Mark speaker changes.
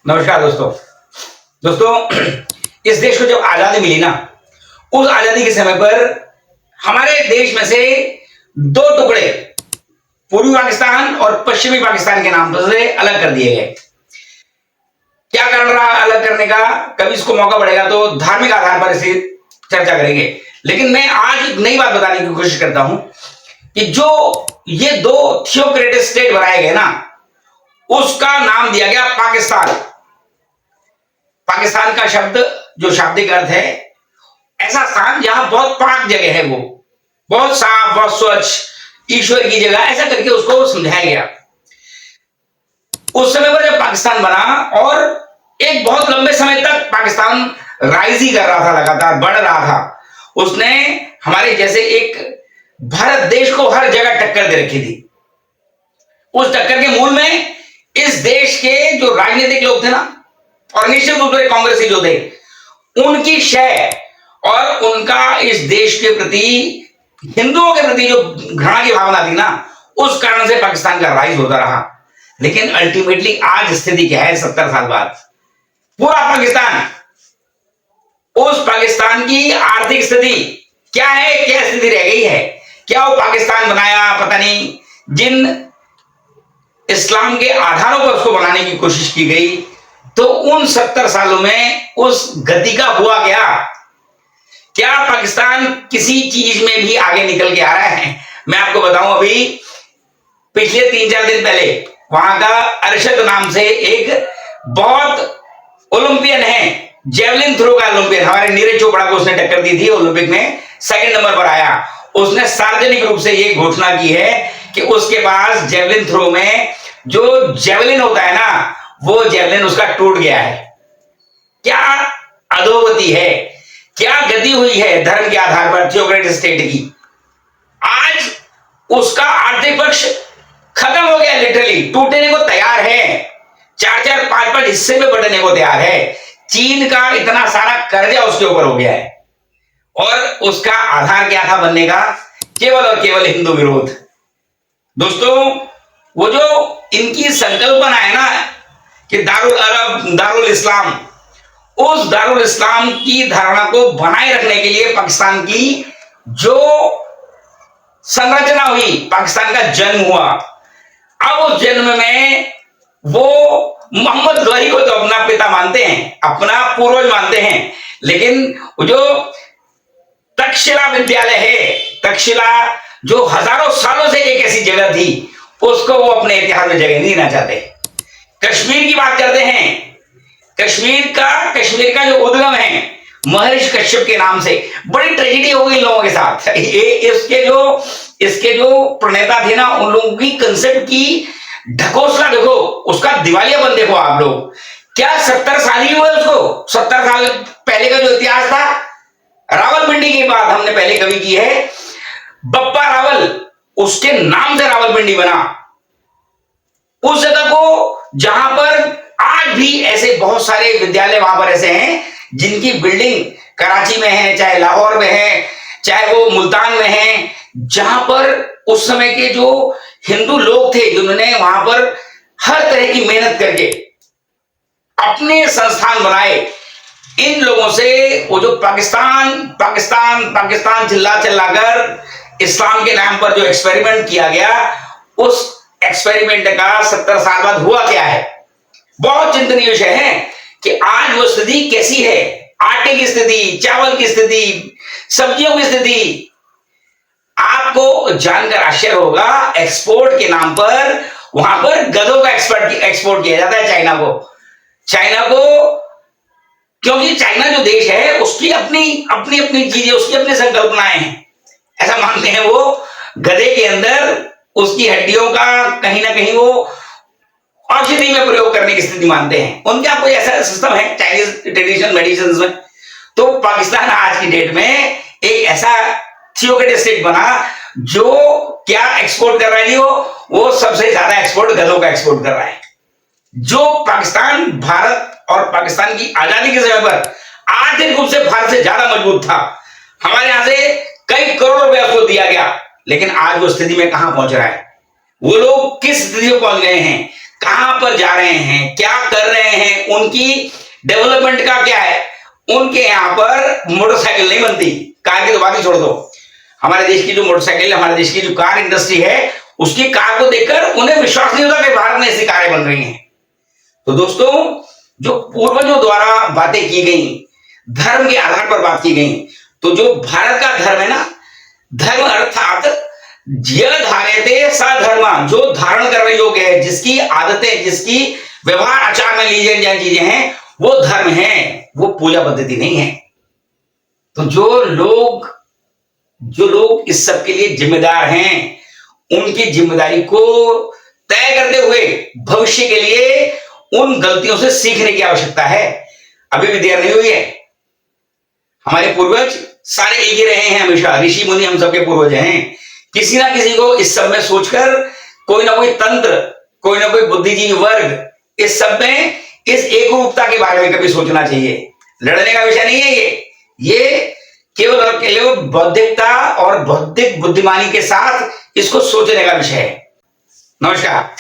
Speaker 1: नमस्कार दोस्तों। इस देश को जब आजादी मिली ना, उस आजादी के समय पर हमारे देश में से दो टुकड़े पूर्वी पाकिस्तान और पश्चिमी पाकिस्तान के नाम से अलग कर दिए गए। क्या कारण रहा अलग करने का, कभी इसको मौका पड़ेगा तो धार्मिक आधार पर इसे चर्चा करेंगे। लेकिन मैं आज एक नई बात बताने की कोशिश करता हूं कि जो ये दो थियोक्रेटिक स्टेट बनाए गए ना, उसका नाम दिया गया पाकिस्तान। पाकिस्तान का शब्द जो शाब्दिक अर्थ है, ऐसा स्थान जहां बहुत पाक जगह है, वो बहुत साफ, बहुत स्वच्छ, ईश्वर की जगह, ऐसा करके उसको समझाया गया। उस समय पर जब पाकिस्तान बना और एक बहुत लंबे समय तक पाकिस्तान राइज ही कर रहा था, लगातार बढ़ रहा था, उसने हमारे जैसे एक भारत देश को हर जगह टक्कर दे रखी थी। उस टक्कर के मूल में इस देश के जो राजनीतिक लोग थे ना, और निश्चित रूप से कांग्रेसी जो थे, उनकी शय और उनका इस देश के प्रति, हिंदुओं के प्रति जो घृणा की भावना थी ना, उस कारण से पाकिस्तान का राइज होता रहा। लेकिन अल्टीमेटली आज स्थिति क्या है? 70 साल बाद पूरा पाकिस्तान, उस पाकिस्तान की आर्थिक स्थिति क्या है? क्या स्थिति रह गई है? क्या वो पाकिस्तान बनाया पता नहीं, जिन इस्लाम के आधारों पर उसको बनाने की कोशिश की गई, तो उन 70 सालों में उस गति का हुआ क्या? क्या पाकिस्तान किसी चीज में भी आगे निकल के आ रहा है? मैं आपको बताऊं, अभी पिछले 3-4 दिन पहले वहां का अरशद नाम से एक बहुत ओलंपियन है, जेवलिन थ्रो का ओलंपियन, हमारे नीरज चोपड़ा को उसने टक्कर दी थी ओलंपिक में, 2nd नंबर पर आया। उसने सार्वजनिक रूप से ये घोषणा की है कि उसके पास जेवलिन थ्रो में जो जेवलिन होता है ना, वो जेवलिन उसका टूट गया है। क्या अधोगति है, क्या गति हुई है धर्म के आधार पर थियोक्रेटिक स्टेट की। आज उसका आर्थिक पक्ष खत्म हो गया, लिटरली टूटने को तैयार है, 4-4, 5-5 हिस्से में बंटने को तैयार है। चीन का इतना सारा कर्जा उसके ऊपर हो गया है, और उसका आधार क्या था बनने का? केवल और केवल हिंदू विरोध। दोस्तों, वो जो इनकी संकल्पना है ना कि दारुल अरब, दारुल इस्लाम, उस दारुल इस्लाम की धारणा को बनाए रखने के लिए पाकिस्तान की जो संरचना हुई, पाकिस्तान का जन्म हुआ, अब उस जन्म में वो मोहम्मद गौहरी को तो अपना पिता मानते हैं, अपना पूर्वज मानते हैं, लेकिन जो तक्षशिला विद्यालय है, तक्षशिला जो हजारों सालों से एक ऐसी जगह थी, उसको वो अपने इतिहास में जगह नहीं देना चाहते। कश्मीर की बात करते हैं, कश्मीर का जो उद्गम है महर्षि कश्यप के नाम से, बड़ी ट्रेजेडी हो गई लोगों के साथ। इसके जो प्रणेता थे ना, उन लोगों की कंसेप्ट की ढकोसला देखो, उसका दिवालियापन देखो आप लोग। क्या 70 साल ही हुए उसको? 70 साल पहले का जो इतिहास था, रावलपिंडी की बात हमने पहले कभी की है, बप्पा रावल, उसके नाम से रावलपिंडी बना। उस जगह को जहां पर आज भी ऐसे बहुत सारे विद्यालय वहां पर ऐसे हैं जिनकी बिल्डिंग कराची में है, चाहे लाहौर में है, चाहे वो मुल्तान में है, जहां पर उस समय के जो हिंदू लोग थे, जिन्होंने वहां पर हर तरह की मेहनत करके अपने संस्थान बनाए। इन लोगों से वो जो पाकिस्तान चिल्लाकर इस्लाम के नाम पर जो एक्सपेरिमेंट किया गया, उस एक्सपेरिमेंट का 70 साल बाद हुआ क्या है? बहुत चिंतनीय विषय है कि आज वो स्थिति कैसी है, आटे की स्थिति, चावल की स्थिति, सब्जियों की स्थिति। आपको जानकर आश्चर्य होगा, एक्सपोर्ट के नाम पर वहां पर गधों का एक्सपोर्ट किया जाता है चाइना को, क्योंकि चाइना जो देश है उसकी अपनी चीजें, उसकी अपनी संकल्पनाएं हैं। ऐसा मानते हैं वो, गधे के अंदर उसकी हड्डियों का कहीं ना कहीं वो औषधि में प्रयोग करने की स्थिति मानते हैं। उनका कोई ऐसा सिस्टम है चाइनीज ट्रेडिशनल मेडिसिन में। तो पाकिस्तान आज की डेट में एक ऐसा थियोक्रेटिक स्टेट बना जो क्या एक्सपोर्ट कर रहा है जी, वो सबसे ज्यादा एक्सपोर्ट गधों का एक्सपोर्ट कर रहा है। जो पाकिस्तान, भारत और पाकिस्तान की आजादी के समय पर आर्थिक रूप से भारत से ज्यादा मजबूत था, हमारे यहां से कई करोड़ रुपया उसको दिया गया, लेकिन आज वो स्थिति में कहां पहुंच रहा है? वो लोग किस स्थिति में पहुंच गए हैं? कहां पर जा रहे हैं, क्या कर रहे हैं, उनकी डेवलपमेंट का क्या है। उनके यहां पर मोटरसाइकिल नहीं बनती, कार की तो बात ही छोड़ दो। हमारे देश की जो मोटरसाइकिल, हमारे देश की जो कार इंडस्ट्री है, उसकी कार को देखकर उन्हें विश्वास नहीं होता कि भारत में ऐसी कारें बन रही हैं। तो दोस्तों, जो पूर्वजों द्वारा बातें की गई, धर्म के आधार पर बात की गई, तो जो भारत का धर्म है ना, धर्म अर्थात यह धार्यते सधर्म, जो धारण करने योग्य है, जिसकी आदतें, जिसकी व्यवहार आचार में लीजिए जैन चीजें हैं, वो धर्म है, वो पूजा पद्धति नहीं है। तो जो लोग इस सब के लिए जिम्मेदार हैं, उनकी जिम्मेदारी को तय करते हुए भविष्य के लिए उन गलतियों से सीखने की आवश्यकता है। अभी भी देर नहीं हुई है। हमारे पूर्वज सारे एक ही रहे हैं हमेशा, ऋषि मुनि हम सबके पूर्वज हैं। किसी ना किसी को इस सब में सोचकर कोई ना कोई तंत्र, कोई ना कोई बुद्धिजीवी वर्ग इस सब में, इस एकरूपता के बारे में कभी सोचना चाहिए। लड़ने का विषय नहीं है ये केवल और केवल बौद्धिकता और बौद्धिक बुद्धिमानी के साथ इसको सोचने का विषय है। नमस्कार।